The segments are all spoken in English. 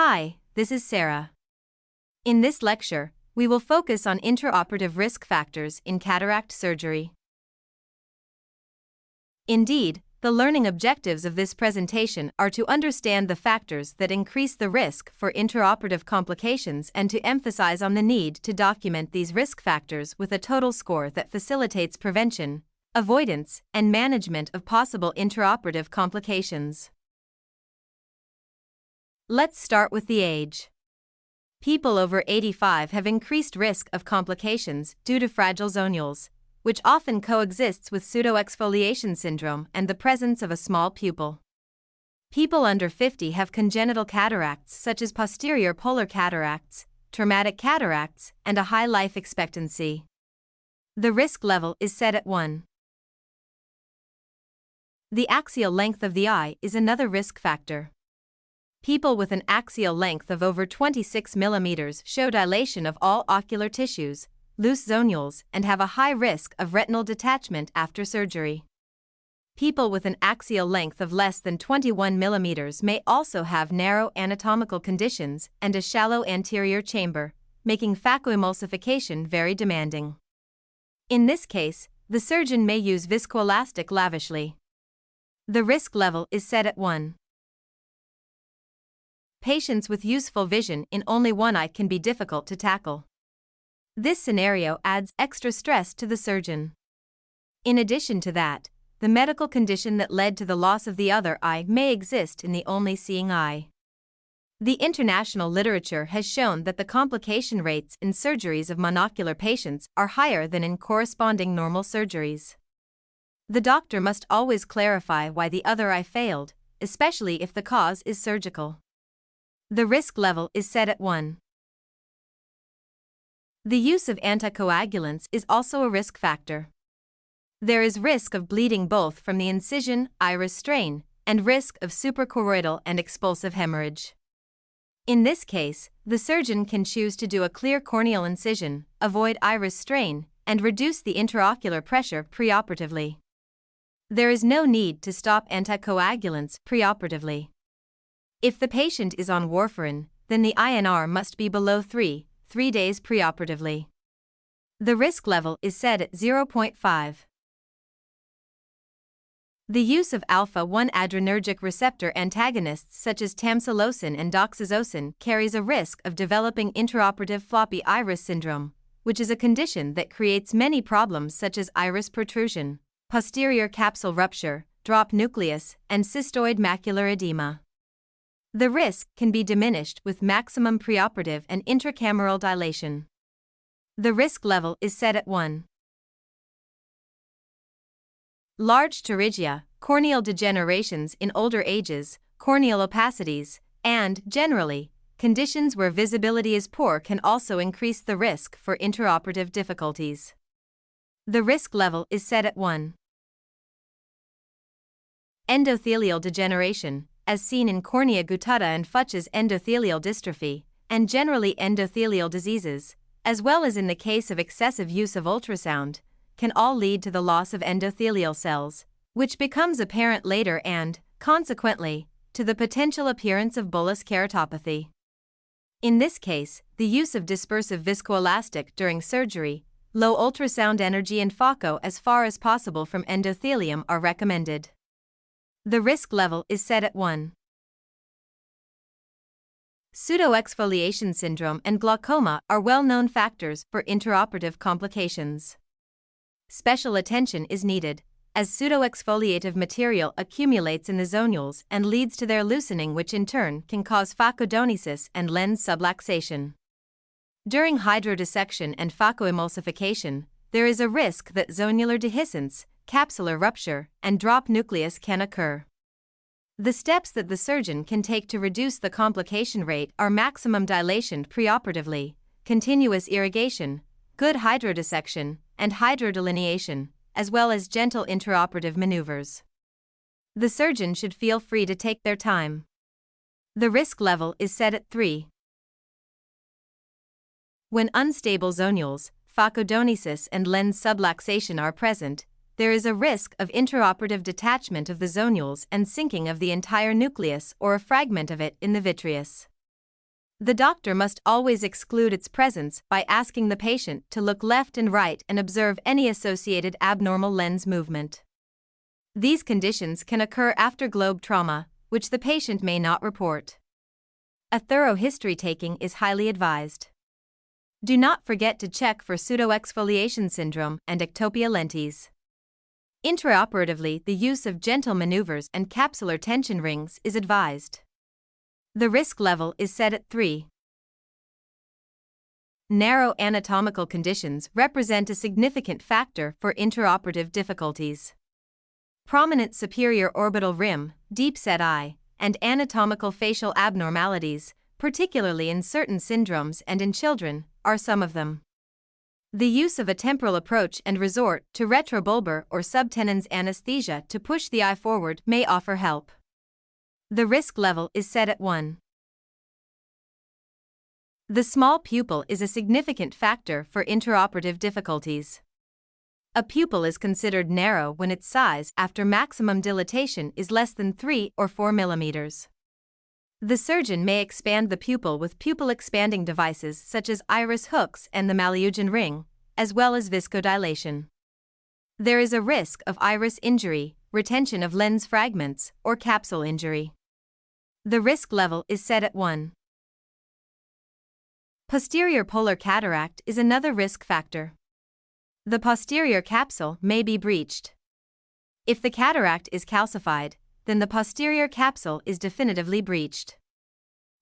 Hi, this is Sarah. In this lecture, we will focus on intraoperative risk factors in cataract surgery. Indeed, the learning objectives of this presentation are to understand the factors that increase the risk for intraoperative complications and to emphasize on the need to document these risk factors with a total score that facilitates prevention, avoidance, and management of possible intraoperative complications. Let's start with the age. People over 85 have increased risk of complications due to fragile zonules, which often coexists with pseudoexfoliation syndrome and the presence of a small pupil. People under 50 have congenital cataracts such as posterior polar cataracts, traumatic cataracts, and a high life expectancy. The risk level is set at 1. The axial length of the eye is another risk factor. People with an axial length of over 26 mm show dilation of all ocular tissues, loose zonules, and have a high risk of retinal detachment after surgery. People with an axial length of less than 21 mm may also have narrow anatomical conditions and a shallow anterior chamber, making phacoemulsification very demanding. In this case, the surgeon may use viscoelastic lavishly. The risk level is set at 1. Patients with useful vision in only one eye can be difficult to tackle. This scenario adds extra stress to the surgeon. In addition to that, the medical condition that led to the loss of the other eye may exist in the only seeing eye. The international literature has shown that the complication rates in surgeries of monocular patients are higher than in corresponding normal surgeries. The doctor must always clarify why the other eye failed, especially if the cause is surgical. The risk level is set at 1. The use of anticoagulants is also a risk factor. There is risk of bleeding both from the incision, iris strain, and risk of suprachoroidal and expulsive hemorrhage. In this case, the surgeon can choose to do a clear corneal incision, avoid iris strain, and reduce the intraocular pressure preoperatively. There is no need to stop anticoagulants preoperatively. If the patient is on warfarin, then the INR must be below 3 days preoperatively. The risk level is set at 0.5. The use of alpha-1 adrenergic receptor antagonists such as tamsulosin and doxazosin carries a risk of developing intraoperative floppy iris syndrome, which is a condition that creates many problems such as iris protrusion, posterior capsule rupture, drop nucleus, and cystoid macular edema. The risk can be diminished with maximum preoperative and intracameral dilation. The risk level is set at 1. Large pterygia, corneal degenerations in older ages, corneal opacities, and, generally, conditions where visibility is poor can also increase the risk for intraoperative difficulties. The risk level is set at 1. Endothelial degeneration, as seen in cornea gutata and Fuchs' endothelial dystrophy, and generally endothelial diseases, as well as in the case of excessive use of ultrasound, can all lead to the loss of endothelial cells, which becomes apparent later and, consequently, to the potential appearance of bullous keratopathy. In this case, the use of dispersive viscoelastic during surgery, low ultrasound energy and phaco as far as possible from endothelium are recommended. The risk level is set at 1. Pseudoexfoliation syndrome and glaucoma are well-known factors for intraoperative complications. Special attention is needed, as pseudoexfoliative material accumulates in the zonules and leads to their loosening, which in turn can cause phacodonesis and lens subluxation. During hydrodissection and phacoemulsification, there is a risk that zonular dehiscence, capsular rupture, and drop nucleus can occur. The steps that the surgeon can take to reduce the complication rate are maximum dilation preoperatively, continuous irrigation, good hydrodissection, and hydrodelineation, as well as gentle intraoperative maneuvers. The surgeon should feel free to take their time. The risk level is set at 3. When unstable zonules, phacodonesis, and lens subluxation are present, there is a risk of intraoperative detachment of the zonules and sinking of the entire nucleus or a fragment of it in the vitreous. The doctor must always exclude its presence by asking the patient to look left and right and observe any associated abnormal lens movement. These conditions can occur after globe trauma, which the patient may not report. A thorough history taking is highly advised. Do not forget to check for pseudoexfoliation syndrome and ectopia lentis. Intraoperatively, the use of gentle maneuvers and capsular tension rings is advised. The risk level is set at 3. Narrow anatomical conditions represent a significant factor for intraoperative difficulties. Prominent superior orbital rim, deep-set eye, and anatomical facial abnormalities, particularly in certain syndromes and in children, are some of them. The use of a temporal approach and resort to retrobulbar or subtenons anesthesia to push the eye forward may offer help. The risk level is set at 1. The small pupil is a significant factor for intraoperative difficulties. A pupil is considered narrow when its size after maximum dilatation is less than 3 or 4 mm. The surgeon may expand the pupil with pupil expanding devices such as iris hooks and the Malyugin ring, as well as viscodilation. There is a risk of iris injury, retention of lens fragments, or capsule injury. The risk level is set at 1. Posterior polar cataract is another risk factor. The posterior capsule may be breached. If the cataract is calcified, then the posterior capsule is definitively breached.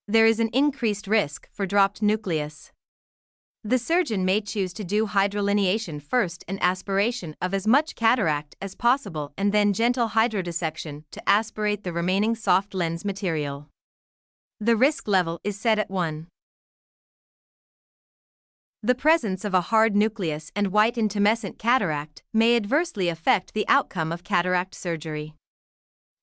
There is an increased risk for dropped nucleus. The surgeon may choose to do hydrolineation first and aspiration of as much cataract as possible and then gentle hydrodissection to aspirate the remaining soft lens material. The risk level is set at 1. The presence of a hard nucleus and white intumescent cataract may adversely affect the outcome of cataract surgery.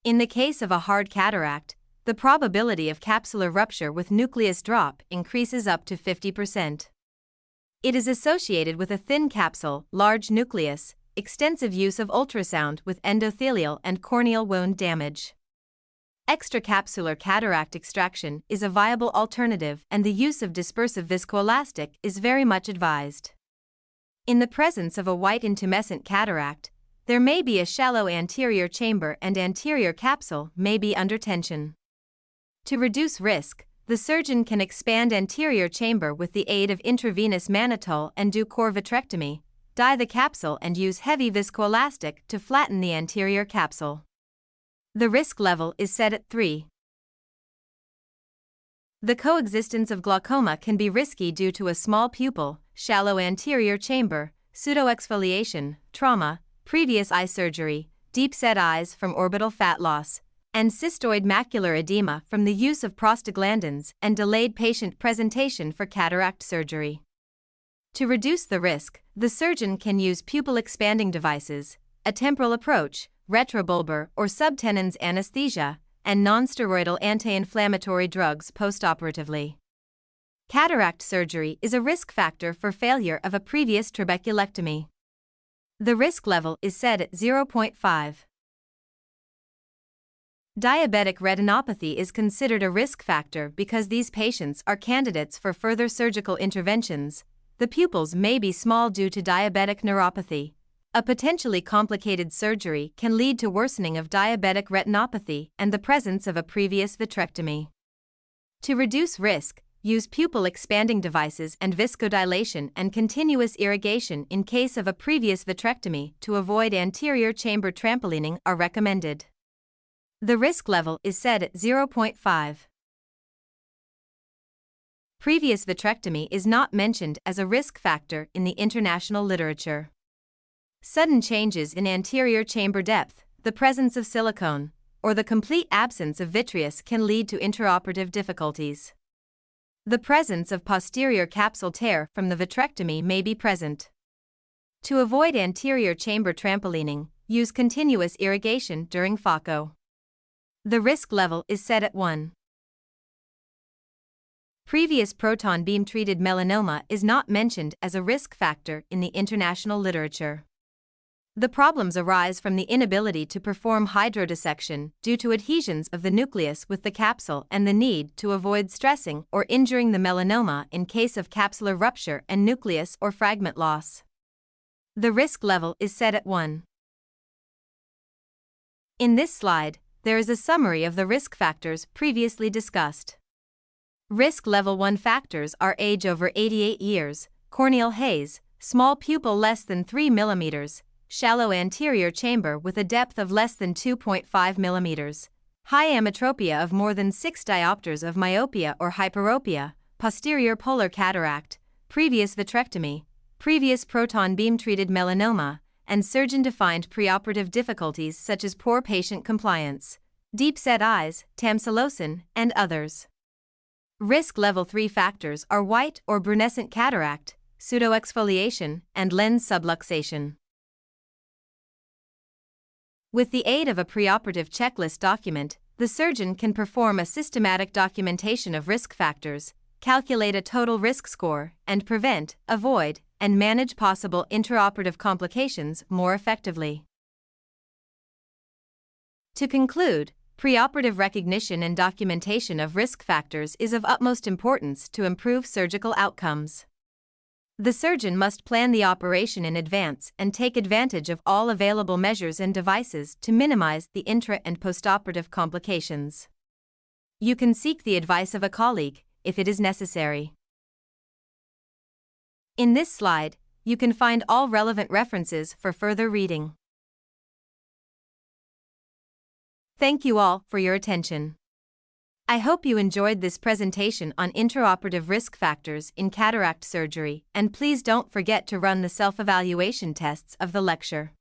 In the case of a hard cataract, the probability of capsular rupture with nucleus drop increases up to 50%. It is associated with a thin capsule, large nucleus, extensive use of ultrasound with endothelial and corneal wound damage. Extracapsular cataract extraction is a viable alternative and the use of dispersive viscoelastic is very much advised. In the presence of a white intumescent cataract, there may be a shallow anterior chamber and anterior capsule may be under tension. To reduce risk, the surgeon can expand anterior chamber with the aid of intravenous mannitol and do core vitrectomy, dye the capsule and use heavy viscoelastic to flatten the anterior capsule. The risk level is set at 3. The coexistence of glaucoma can be risky due to a small pupil, shallow anterior chamber, pseudoexfoliation, trauma, previous eye surgery, deep-set eyes from orbital fat loss, and cystoid macular edema from the use of prostaglandins and delayed patient presentation for cataract surgery. To reduce the risk, the surgeon can use pupil expanding devices, a temporal approach, retrobulbar or subtenons anesthesia, and nonsteroidal anti-inflammatory drugs postoperatively. Cataract surgery is a risk factor for failure of a previous trabeculectomy. The risk level is set at 0.5. Diabetic retinopathy is considered a risk factor because these patients are candidates for further surgical interventions. The pupils may be small due to diabetic neuropathy. A potentially complicated surgery can lead to worsening of diabetic retinopathy and the presence of a previous vitrectomy. To reduce risk, use pupil expanding devices and viscodilation and continuous irrigation in case of a previous vitrectomy to avoid anterior chamber trampolining are recommended. The risk level is set at 0.5. Previous vitrectomy is not mentioned as a risk factor in the international literature. Sudden changes in anterior chamber depth, the presence of silicone, or the complete absence of vitreous can lead to intraoperative difficulties. The presence of posterior capsule tear from the vitrectomy may be present. To avoid anterior chamber trampolining, use continuous irrigation during phaco. The risk level is set at 1. Previous proton beam treated melanoma is not mentioned as a risk factor in the international literature. The problems arise from the inability to perform hydrodissection due to adhesions of the nucleus with the capsule and the need to avoid stressing or injuring the melanoma in case of capsular rupture and nucleus or fragment loss. The risk level is set at 1. In this slide, there is a summary of the risk factors previously discussed. Risk level 1 factors are age over 88 years, corneal haze, small pupil less than 3 mm, shallow anterior chamber with a depth of less than 2.5 mm, high ametropia of more than 6 diopters of myopia or hyperopia, posterior polar cataract, previous vitrectomy, previous proton beam-treated melanoma, and surgeon-defined preoperative difficulties such as poor patient compliance, deep-set eyes, tamsulosin, and others. Risk level 3 factors are white or brunescent cataract, pseudoexfoliation, and lens subluxation. With the aid of a preoperative checklist document, the surgeon can perform a systematic documentation of risk factors, calculate a total risk score, and prevent, avoid, and manage possible intraoperative complications more effectively. To conclude, preoperative recognition and documentation of risk factors is of utmost importance to improve surgical outcomes. The surgeon must plan the operation in advance and take advantage of all available measures and devices to minimize the intra- and postoperative complications. You can seek the advice of a colleague if it is necessary. In this slide, you can find all relevant references for further reading. Thank you all for your attention. I hope you enjoyed this presentation on intraoperative risk factors in cataract surgery, and please don't forget to run the self-evaluation tests of the lecture.